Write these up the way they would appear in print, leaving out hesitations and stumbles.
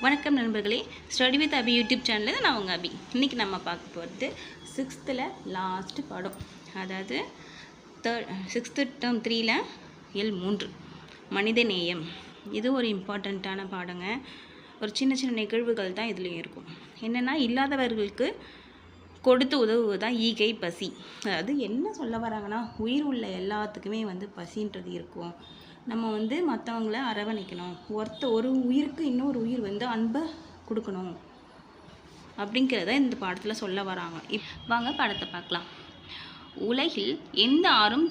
வணக்கம் நண்பர்களே, study with Abhi YouTube சேனலில் நான் உங்கள் அபி. இன்றைக்கி நம்ம பார்க்க போகிறது 6th லாஸ்ட்டு பாடம், அதாவது 6th டேர்ம் 3ல் இயல் 3 மனிதநேயம். இது ஒரு இம்பார்ட்டண்ட்டான பாடங்க. ஒரு சின்ன சின்ன நிகழ்வுகள் தான் இதுலேயும் இருக்கும். என்னென்னா, இல்லாதவர்களுக்கு கொடுத்து உதவுவதுதான் ஈகை பசி. அதாவது என்ன சொல்ல வராங்கன்னா, உயிர் உள்ள எல்லாத்துக்குமே பசின்றது இருக்கும். நம்ம மற்றவங்கள அரவணைக்கணும். ஒரு உயிருக்கு இன்னொரு உயிர் அன்பை கொடுக்கணும் அப்படிங்கிறத இந்த பாடத்தில் சொல்ல வராங்க. வாங்க பாடத்தை பார்க்கலாம். உலகில் எந்த ஆறும்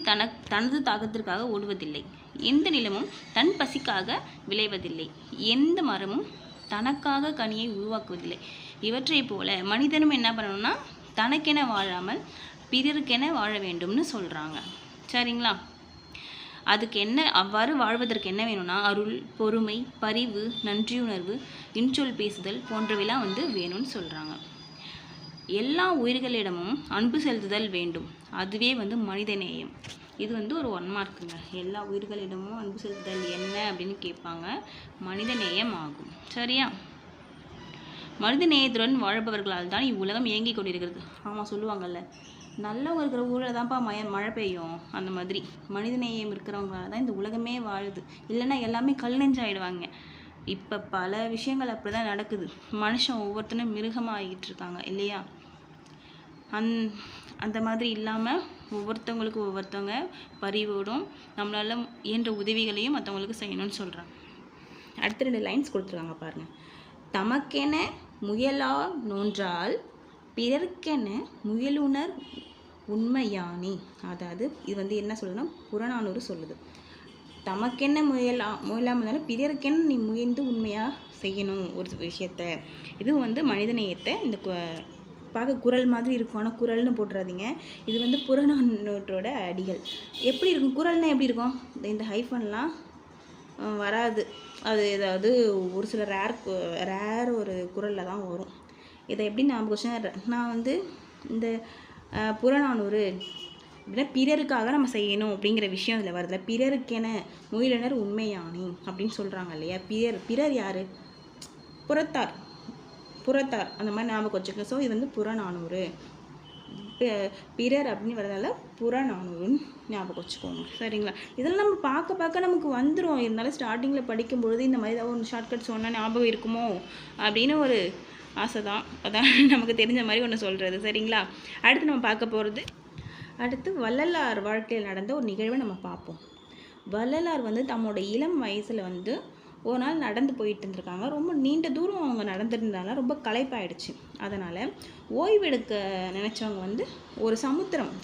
தனது தாகத்திற்காக ஓடுவதில்லை. எந்த நிலமும் தன் பசிக்காக விளைவதில்லை. எந்த மரமும் தனக்காக கனியை உருவாக்குவதில்லை. இவற்றை போல மனிதனும் என்ன பண்ணணும்னா, தனக்கென வாழாமல் பிறருக்கென வாழ வேண்டும்னு சொல்கிறாங்க. சரிங்களா? அதுக்கு என்ன, அவ்வாறு வாழ்வதற்கு என்ன வேணும்னா, அருள், பொறுமை, பரிவு, நன்றியுணர்வு, இன்சொல் பேசுதல் போன்றவைலாம் வேணும்னு சொல்கிறாங்க. எல்லா உயிர்களிடமும் அன்பு செலுத்துதல் வேண்டும். அதுவே மனிதநேயம். இது ஒரு 1 மார்க்குங்க. எல்லா உயிர்களிடமும் அன்பு செலுத்துதல் என்ன அப்படின்னு கேட்பாங்க. மனிதநேயம் ஆகும். சரியா? மனித நேயத்துடன் வாழ்பவர்களால் தான் இவ்வுலகம் இயங்கி கொண்டிருக்கிறது. ஆமாம், சொல்லுவாங்கள்ல, நல்லவங்க இருக்கிற ஊரில் தான்ப்பா மழை பெய்யும். அந்த மாதிரி மனிதநேயம் இருக்கிறவங்களால தான் இந்த உலகமே வாழுது. இல்லைன்னா எல்லாமே கல் நெஞ்சாயிடுவாங்க. இப்போ பல விஷயங்கள் அப்படி தான் நடக்குது. மனுஷன் ஒவ்வொருத்தனும் மிருகமாகிட்டு இருக்காங்க இல்லையா? அந்த மாதிரி இல்லாமல் ஒவ்வொருத்தவங்களுக்கு ஒவ்வொருத்தவங்க பரிவோடும் நம்மளால் இயன்ற உதவிகளையும் மற்றவங்களுக்கு செய்யணும்னு சொல்கிறாங்க. அடுத்த 2 லைன்ஸ் கொடுத்துருக்காங்க பாருங்கள். தமக்கென முயலா நோன்றால் பிறர்க்கென முயலுணர் உண்மையானி. அதாவது இது என்ன சொல்லுதுன்னா, புறநானூறு சொல்லுது. தமக்கென்ன முயலாமல் இருந்தாலும் பிறருக்கென்ன நீ முயன்று உண்மையாக செய்யணும் ஒரு விஷயத்த. இது மனிதநேயத்தை இந்த பார்க்க குரல் மாதிரி இருக்கும், ஆனால் குரல்னு போட்டுறாதீங்க. இது புறநானூற்றோட அடிகள். எப்படி இருக்கும் குரல்னால்? எப்படி இருக்கும்? இந்த ஹைஃபன்லாம் வராது. அது ஏதாவது ஒரு சில ரேர் ஒரு குரலில் தான் வரும். இதை எப்படி நான் இந்த புறநானூறு அப்படின்னா பிறருக்காக நம்ம செய்யணும் அப்படிங்கிற விஷயம் இதில் வருதுல. பிறருக்கென முயலுணர் உண்மையானி அப்படின்னு சொல்கிறாங்க இல்லையா? பிறர் யார்? புறத்தார் அந்த மாதிரி ஞாபகம் வச்சுக்கோங்க. ஸோ இது புறநானூறு. பிறர் அப்படின்னு வரதால புறநானூறுன்னு ஞாபகம் வச்சுக்கோங்க. சரிங்களா? இதெல்லாம் நம்ம பார்க்க நமக்கு வந்துடும். இருந்தாலும் ஸ்டார்டிங்கில் படிக்கும்பொழுது இந்த மாதிரி ஏதாவது ஒரு ஷார்ட்கட் சொன்னால் ஞாபகம் இருக்குமோ அப்படின்னு ஒரு ஆசை தான். அதான் நமக்கு தெரிஞ்ச மாதிரி ஒன்று சொல்கிறது. சரிங்களா? அடுத்து நம்ம பார்க்க போகிறது, அடுத்து வள்ளலார் வாழ்க்கையில் நடந்த ஒரு நிகழ்வை நம்ம பார்ப்போம். வள்ளலார் தம்மோட இளம் வயசில் ஒரு நாள் நடந்து போயிட்டு இருந்திருக்காங்க. ரொம்ப நீண்ட தூரம் அவங்க நடந்துருந்தால ரொம்ப களைப்பாயிடுச்சு. அதனால் ஓய்வெடுக்க நினச்சவங்க ஒரு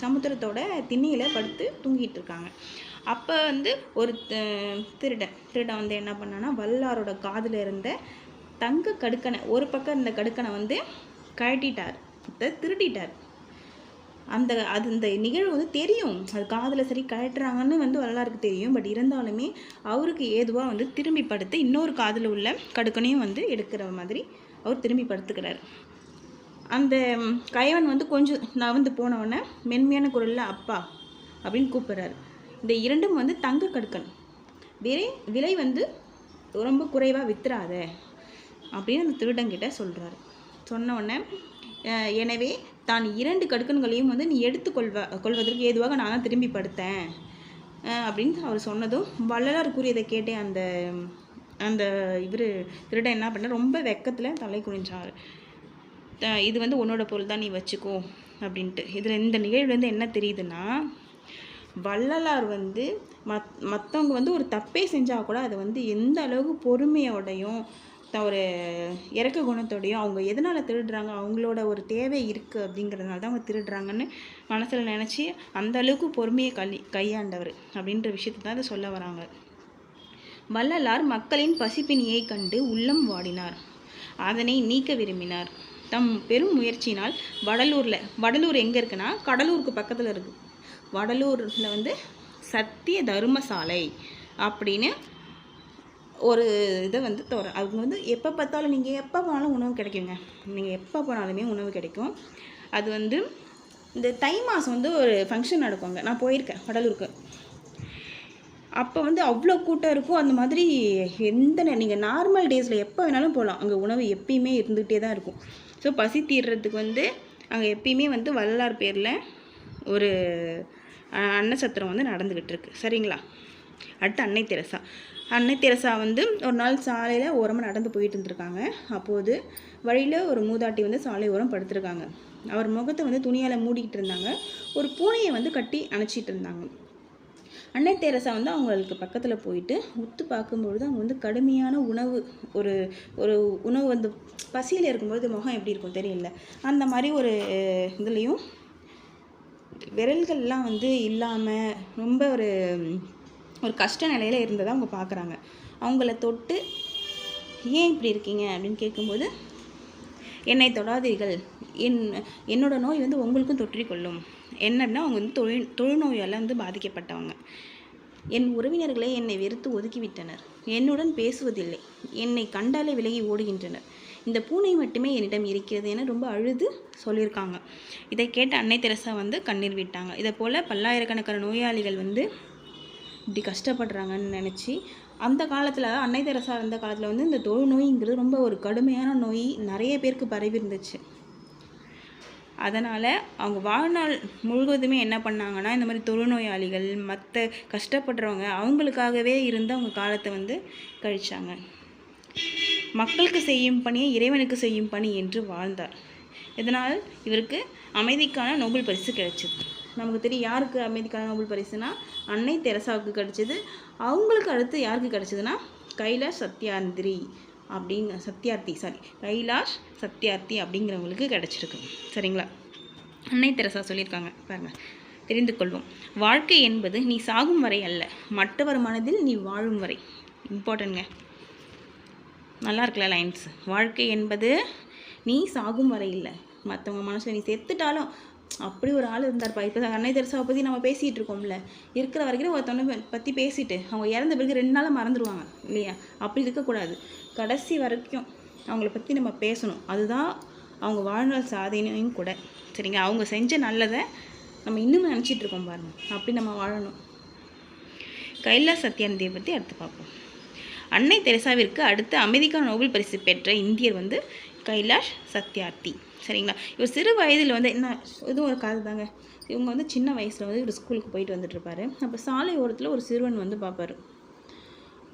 சமுத்திரத்தோட திண்ணையில் படுத்து தூங்கிட்டு இருக்காங்க. அப்போ ஒரு திருடன் என்ன பண்ணான்னா, வள்ளலாரோட காதில் இருந்த தங்க கடுக்கனை, ஒரு பக்கம் இருந்த கடுக்கனை கழட்டிட்டார், திருடிட்டார். அந்த நிகழ்வு தெரியும். அது காதில் சரி கழட்டுறாங்கன்னு வள்ளலாருக்கு தெரியும். பட் இருந்தாலுமே அவருக்கு ஏதுவாக திரும்பி படுத்து இன்னொரு காதில் உள்ள கடுக்கனையும் எடுக்கிற மாதிரி அவர் திரும்பி படுத்துக்கிறார். அந்த கயவன் கொஞ்சம் நகர்ந்து போனவொடனே மென்மையான குரலில் அப்பா அப்படின்னு கூப்பிட்றாரு. இந்த இரண்டும் தங்க கடுக்கன். விலை ரொம்ப குறைவாக வித்துறாத அப்படின்னு அந்த திருடங்கிட்ட சொல்கிறாரு. சொன்ன உடனே, எனவே தான் 2 கடுக்கன்களையும் நீ கொள்வதற்கு ஏதுவாக நான் தான் திரும்பி படுத்தேன் அப்படின்னு அவர் சொன்னதும் வள்ளலார் கூறியதை கேட்டே அந்த திருடன் என்ன பண்ண, ரொம்ப வெக்கத்தில் தலை குனிஞ்சார். இது உன்னோட பொருள் தான், நீ வச்சுக்கோ அப்படின்ட்டு. இதில் இந்த நிகழ்வுலேருந்து என்ன தெரியுதுன்னா, வள்ளலார் மற்றவங்க ஒரு தப்பே செஞ்சால் கூட அதை எந்த அளவுக்கு பொறுமையோடையும் ஒரு இறக்க குணத்தோடையும் அவங்க எதனால் திருடுறாங்க, அவங்களோட ஒரு தேவை இருக்குது அப்படிங்கிறதுனால தான் அவங்க திருடுறாங்கன்னு மனசில் நினச்சி அந்த அளவுக்கு பொறுமையை கையாண்டவர் அப்படின்ற விஷயத்தை தான் அதை சொல்ல வராங்க. வள்ளலார் மக்களின் பசிப்பினியை கண்டு உள்ளம் வாடினார். அதனை நீக்க விரும்பினார். தம் பெரும் முயற்சியினால் வடலூர் எங்கே இருக்குன்னா, கடலூருக்கு பக்கத்தில் இருக்குது. வடலூரில் சத்திய தர்மசாலை அப்படின்னு ஒரு இதை அவங்க எப்போ பார்த்தாலும், நீங்கள் எப்போ போனாலும் உணவு கிடைக்குங்க. நீங்கள் எப்போ போனாலுமே உணவு கிடைக்கும். அது இந்த தை மாதம் ஒரு ஃபங்க்ஷன் நடக்குங்க. நான் போயிருக்கேன் வடலூருக்கு. அப்போ வந்து அவ்வளோ கூட்டம் இருக்கும். அந்த மாதிரி நீங்கள் நார்மல் டேஸில் எப்போ வேணாலும் போகலாம். அங்கே உணவு எப்பயுமே இருந்துகிட்டே தான் இருக்கும். ஸோ பசி தீர்றதுக்கு வந்து அங்கே எப்பயுமே வந்து வள்ளலார் பேரில் ஒரு அன்னசத்திரம் வந்து நடந்துக்கிட்டு இருக்கு. சரிங்களா? அடுத்து அன்னை தெரசா. அன்னை தெரசா வந்து ஒரு நாள் சாலையில் ஓரமாக நடந்து போயிட்டு இருந்திருக்காங்க. அப்போது வழியில் ஒரு மூதாட்டி வந்து சாலை ஓரம் படுத்திருக்காங்க. அவர் முகத்தை வந்து துணியால் மூடிக்கிட்டு இருந்தாங்க. ஒரு பூனையை வந்து கட்டி அணைச்சிட்டு இருந்தாங்க. அன்னை தெரசா வந்து அவங்களுக்கு பக்கத்தில் போயிட்டு உத்து பார்க்கும்பொழுது அவங்க வந்து கடுமையான உணவு ஒரு ஒரு உணவு வந்து பசியில் இருக்கும்போது முகம் எப்படி இருக்கும் தெரியல, அந்த மாதிரி ஒரு இதுலேயும் விரல்கள்லாம் வந்து இல்லாமல் ரொம்ப ஒரு ஒரு கஷ்ட நிலையில் இருந்ததை அவங்க பார்க்குறாங்க. அவங்கள தொட்டு ஏன் இப்படி இருக்கீங்க அப்படின்னு கேட்கும்போது, என்னை தொடாதீர்கள், என்னோட நோய் வந்து உங்களுக்கும் தொற்றிக்கொள்ளும். என்ன அப்படின்னா அவங்க வந்து தொழுநோயால் வந்து பாதிக்கப்பட்டவங்க. என் உறவினர்களே என்னை வெறுத்து ஒதுக்கிவிட்டனர். என்னுடன் பேசுவதில்லை. என்னை கண்டாலே விலகி ஓடுகின்றனர். இந்த பூனை மட்டுமே என்னிடம் இருக்கிறது என ரொம்ப அழுது சொல்லியிருக்காங்க. இதை கேட்ட அன்னை தெரசா வந்து கண்ணீர் விட்டாங்க. இதை போல் பல்லாயிரக்கணக்கான நோயாளிகள் வந்து இப்படி கஷ்டப்படுறாங்கன்னு நினச்சி அந்த காலத்தில் அன்னை தெரசா இருந்த காலத்தில் வந்து இந்த தொழுநோய்ங்கிறது ரொம்ப ஒரு கடுமையான நோய், நிறைய பேருக்கு பரவி இருந்துச்சு. அதனால் அவங்க வாழ்நாள் முழுவதுமே என்ன பண்ணாங்கன்னா, இந்த மாதிரி தொழுநோயாளிகள் மற்ற கஷ்டப்படுறவங்க அவங்களுக்காகவே இருந்து அவங்க காலத்தை வந்து கழித்தாங்க. மக்களுக்கு செய்யும் பணியை இறைவனுக்கு செய்யும் பணி என்று வாழ்ந்தார். இதனால் இவருக்கு அமைதிக்கான நோபல் பரிசு கிடைச்சிது. நமக்கு தெரியும் யாருக்கு அமைதிக்கான நோபல் பரிசுனா அன்னை தெரசாவுக்கு கிடைச்சிது. அவங்களுக்கு அடுத்து யாருக்கு கிடைச்சிதுன்னா கைலாஷ் சத்யார்த்தி அப்படிங்கிறவங்களுக்கு கிடச்சிருக்கு. சரிங்களா? அன்னை தெரசா சொல்லியிருக்காங்க பாருங்கள், தெரிந்து கொள்வோம். வாழ்க்கை என்பது நீ சாகும் வரை அல்ல, மற்றவர் மனதில் நீ வாழும் வரை. இம்பார்ட்டன்ட்ங்க, நல்லா இருக்குல்ல லைன்ஸ். வாழ்க்கை என்பது நீ சாகும் வரை இல்லை, மற்றவங்க மனசில் நீ செத்துட்டாலும். அப்படி ஒரு ஆள் இருந்தார்ப்பா. இப்போ அன்னை தெரசாவை பற்றி நம்ம பேசிகிட்டு இருக்கோம்ல, இருக்கிற வரைக்கும் ஒருத்தவனை பற்றி பேசிட்டு அவங்க இறந்த பிறகு 2 நாளாக மறந்துடுவாங்க இல்லையா? அப்படி இருக்கக்கூடாது. கடைசி வரைக்கும் அவங்கள பற்றி நம்ம பேசணும். அதுதான் அவங்க வாழ்நாள் சாதனையும் கூட. சரிங்க? அவங்க செஞ்ச நல்லதை நம்ம இன்னும் நினச்சிட்ருக்கோம் பாருங்கள். அப்படி நம்ம வாழணும். கைலாஷ் சத்யார்த்தியை பற்றி அடுத்து பார்ப்போம். அன்னை தெரசாவிற்கு அடுத்து அமைதிக்கான நோபல் பரிசு பெற்ற இந்தியர் வந்து கைலாஷ் சத்யார்த்தி. சரிங்களா? இவர் சிறு வயதில் வந்து என்ன இதுவும் ஒரு கதை தாங்க. இவங்க வந்து சின்ன வயசில் வந்து ஒரு ஸ்கூலுக்கு போயிட்டு வந்துட்டுருப்பாரு. அப்போ சாலை ஓரத்தில் ஒரு சிறுவன் வந்து பார்ப்பார்.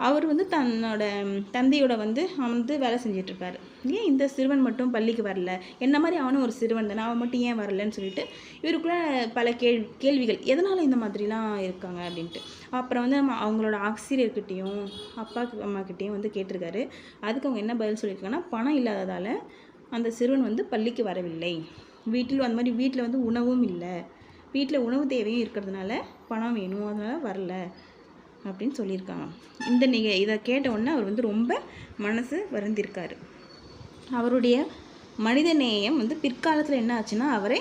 அவர் வந்து தன்னோட தந்தையோட வந்து வேலை செஞ்சிட்ருப்பார். ஏன் இந்த சிறுவன் மட்டும் பள்ளிக்கு வரல, என்ன மாதிரி அவனும் ஒரு சிறுவன் தானே, அவன் மட்டும் ஏன் வரலன்னு சொல்லிட்டு இவருக்குள்ள பல கேள்விகள், எதனால் இந்த மாதிரிலாம் இருக்காங்க அப்படின்ட்டு. அப்புறம் வந்து அவங்களோட ஆசிரியர்கிட்டையும் அப்பா அம்மாக்கிட்டேயும் வந்து கேட்டிருக்காரு. அதுக்கு அவங்க என்ன பதில் சொல்லியிருக்காங்கன்னா, பணம் இல்லாததால் அந்த சிறுவன் வந்து பள்ளிக்கு வரவில்லை. அந்த மாதிரி வீட்டில் வந்து உணவும் இல்லை, வீட்டில் உணவு தேவையும் இருக்கிறதுனால பணம் வேணும், அதனால் வரல அப்படின்னு சொல்லியிருக்காங்க. இதை கேட்ட உடனே அவர் வந்து ரொம்ப மனசு வருந்திருக்காரு. அவருடைய மனித நேயம் வந்து பிற்காலத்தில் என்ன ஆச்சுன்னா, அவரை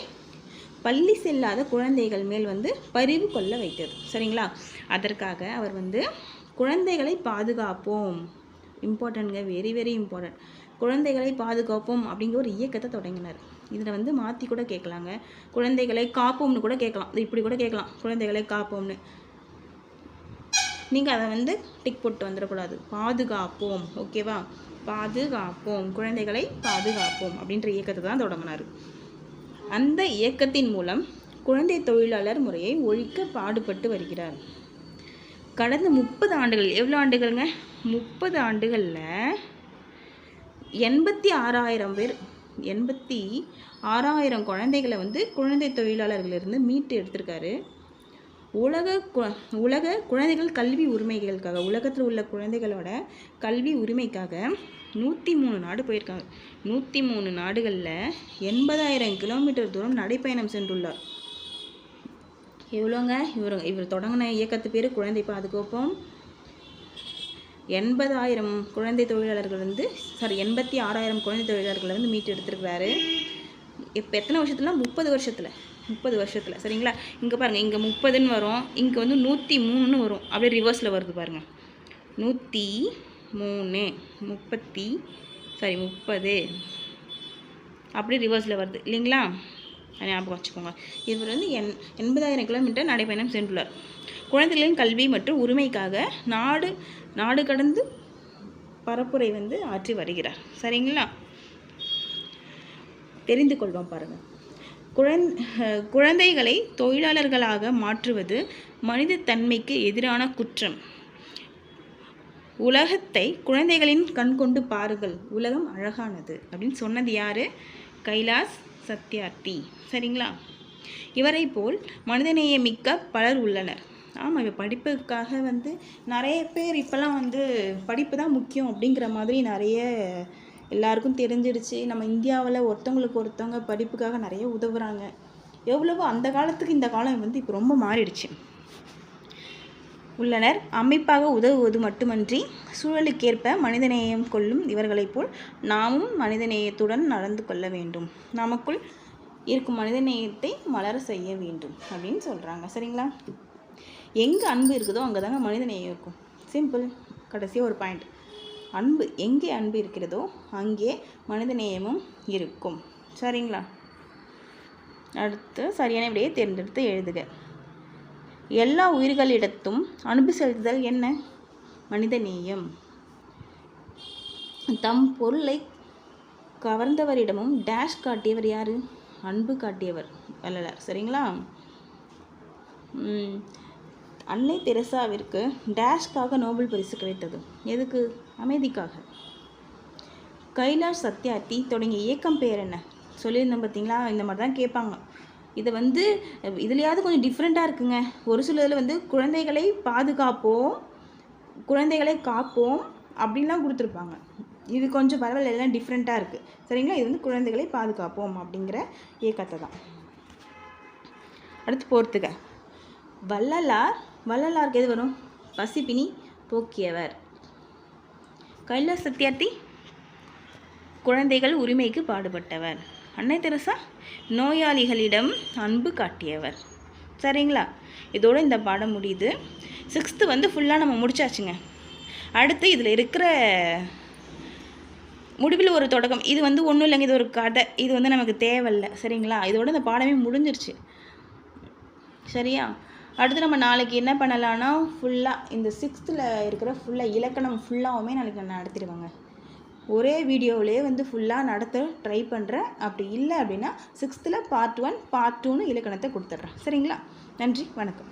பள்ளி செல்லாத குழந்தைகள் மேல் வந்து பரிவு கொள்ள வைத்தது. சரிங்களா? அதற்காக அவர் வந்து குழந்தைகளை பாதுகாப்போம், இம்பார்ட்டன்ட்ங்க, வெரி வெரி இம்பார்ட்டன்ட், குழந்தைகளை பாதுகாப்போம் அப்படிங்கிற ஒரு இயக்கத்தை தொடங்கினார். இதில் வந்து மாற்றி கூட கேட்கலாங்க, குழந்தைகளை காப்போம்னு கூட கேட்கலாம், இப்படி கூட கேட்கலாம், குழந்தைகளை காப்போம்னு. நீங்கள் அதை வந்து டிக் போட்டு வந்துடக்கூடாது. பாதுகாப்போம், ஓகேவா? பாதுகாப்போம், குழந்தைகளை பாதுகாப்போம் அப்படின்ற இயக்கத்தை தான் தொடங்கினார். அந்த இயக்கத்தின் மூலம் குழந்தை தொழிலாளர் முறையை ஒழிக்க பாடுபட்டு வருகிறார். கடந்த 30 ஆண்டுகள், எவ்வளோ ஆண்டுகள்ங்க? 30 ஆண்டுகளில் 86,000 பேர், 86,000 குழந்தைகளை வந்து குழந்தை தொழிலாளர்களிலிருந்து மீட்டு எடுத்திருக்காரு. உலக குழந்தைகள் கல்வி உரிமைகளுக்காக, உலகத்தில் உள்ள குழந்தைகளோட கல்வி உரிமைக்காக 103 நாடு போயிருக்காங்க. 103 நாடுகளில் 80,000 கிலோமீட்டர் தூரம் நடைப்பயணம் சென்றுள்ளார். எவ்வளோங்க? இவர் தொடங்கின இயக்கத்து பேர் குழந்தை பாதுகாப்போம். 80,000 குழந்தை தொழிலாளர்கள் வந்து 86,000 குழந்தை தொழிலாளர்களை வந்து மீட்டு எடுத்திருக்கிறாரு. இப்போ எத்தனை வருஷத்துல? 30 வருஷத்தில். சரிங்களா? இங்கே பாருங்கள், இங்கே 30ன்னு வரும், இங்கே வந்து 103ன்னு வரும், அப்படியே ரிவர்ஸில் வருது பாருங்கள். 103 30 அப்படி ரிவர்ஸில் வருது இல்லைங்களா? ஞாபகம் வச்சுக்கோங்க. இவர் வந்து 80,000 கிலோமீட்டர் நடைப்பயணம் சென்றுள்ளார். குழந்தைகளின் கல்வி மற்றும் உரிமைக்காக நாடு கடந்து பரப்புரை வந்து ஆற்றி வருகிறார். சரிங்களா? தெரிந்து கொள்வோம் பாருங்கள். குழந்தைகளை தொழிலாளர்களாக மாற்றுவது மனித தன்மைக்கு எதிரான குற்றம். உலகத்தை குழந்தைகளின் கண் கொண்டு பாருங்கள், உலகம் அழகானது அப்படின்னு சொன்னது யார்? கைலாஷ் சத்யார்த்தி. சரிங்களா? இவரை போல் மனிதநேயமிக்க பலர் உள்ளனர். ஆமாம், இப்போ படிப்புக்காக வந்து நிறைய பேர் இப்போல்லாம் வந்து படிப்பு தான் முக்கியம் அப்படிங்கிற மாதிரி நிறைய எல்லாருக்கும் தெரிஞ்சிடுச்சு. நம்ம இந்தியாவில் ஒருத்தவங்க படிப்புக்காக நிறைய உதவுறாங்க. எவ்வளவோ அந்த காலத்துக்கு இந்த காலம் வந்து இப்போ ரொம்ப மாறிடுச்சு. உள்ளனர். அமைப்பாக உதவுவது மட்டுமன்றி சூழலுக்கேற்ப மனிதநேயம் கொள்ளும் இவர்களைப் போல் நாமும் மனிதநேயத்துடன் நடந்து கொள்ள வேண்டும். நமக்குள் இருக்கும் மனிதநேயத்தை மலர செய்ய வேண்டும் அப்படின்னு சொல்கிறாங்க. சரிங்களா? எங்கே அன்பு இருக்குதோ அங்கே தாங்க மனிதநேயம் இருக்கும். சிம்பிள். கடைசியாக ஒரு பாயிண்ட். எங்கே அன்பு இருக்கிறதோ அங்கே மனிதநேயமும் இருக்கும். சரிங்களா? அடுத்து சரியான விடையை தேர்ந்தெடுத்து எழுதுக. எல்லா உயிர்களிடத்தும் அன்பு செலுத்துதல் என்ன? மனிதநேயம். தம் பொருளை கவர்ந்தவரிடமும் டேஷ் காட்டியவர் யார்? அன்பு காட்டியவர் வள்ளலார். சரிங்களா? அன்னை தெரசாவிற்கு டேஷ்காக நோபல் பரிசு கிடைத்தது. எதுக்கு? அமைதிக்காக. கைலாஷ் சத்யார்த்தி தொடங்கிய இயக்கம் பேர் என்ன? சொல்லியிருந்தோம் பார்த்தீங்களா? இந்த மாதிரி தான் கேட்பாங்க. இதை வந்து இதுலையாவது கொஞ்சம் டிஃப்ரெண்ட்டாக இருக்குங்க. ஒரு சிலதில் வந்து குழந்தைகளை பாதுகாப்போம், குழந்தைகளை காப்போம் அப்படின்லாம் கொடுத்துருப்பாங்க. இது கொஞ்சம் பரவாயில்ல, எல்லாம் டிஃப்ரெண்ட்டாக இருக்குது. சரிங்களா? இது வந்து குழந்தைகளை பாதுகாப்போம் அப்படிங்கிற இயக்கத்தை தான். அடுத்து போர்த்துக. வள்ளலாருக்கு எது வரும்? பசிப்பினி போக்கியவர். கைலாஷ் சத்யார்த்தி குழந்தைகள் உரிமைக்கு பாடுபட்டவர். அன்னை தெரசா நோயாளிகளிடம் அன்பு காட்டியவர். சரிங்களா? இதோட இந்த பாடம் முடியுது. 6th வந்து ஃபுல்லாக நம்ம முடிச்சாச்சுங்க. அடுத்து இதில் இருக்கிற முடிவில் ஒரு தொடக்கம். இது வந்து ஒன்றும் இல்லைங்க, இது ஒரு கதை. இது வந்து நமக்கு தேவையில்லை. சரிங்களா? இதோட இந்த பாடமே முடிஞ்சிருச்சு. சரியா? அடுத்து நம்ம நாளைக்கு என்ன பண்ணலான்னா ஃபுல்லாக இந்த 6th இருக்கிற ஃபுல்லாக இலக்கணம் ஃபுல்லாகவுமே நாளைக்கு நான் நடத்திடுவாங்க. ஒரே வீடியோவிலே வந்து ஃபுல்லாக நடத்த ட்ரை பண்ணுறேன். அப்படி இல்லை அப்படின்னா 6th பார்ட் 1 பார்ட் 2ன்னு இலக்கணத்தை கொடுத்துட்றேன். சரிங்களா? நன்றி, வணக்கம்.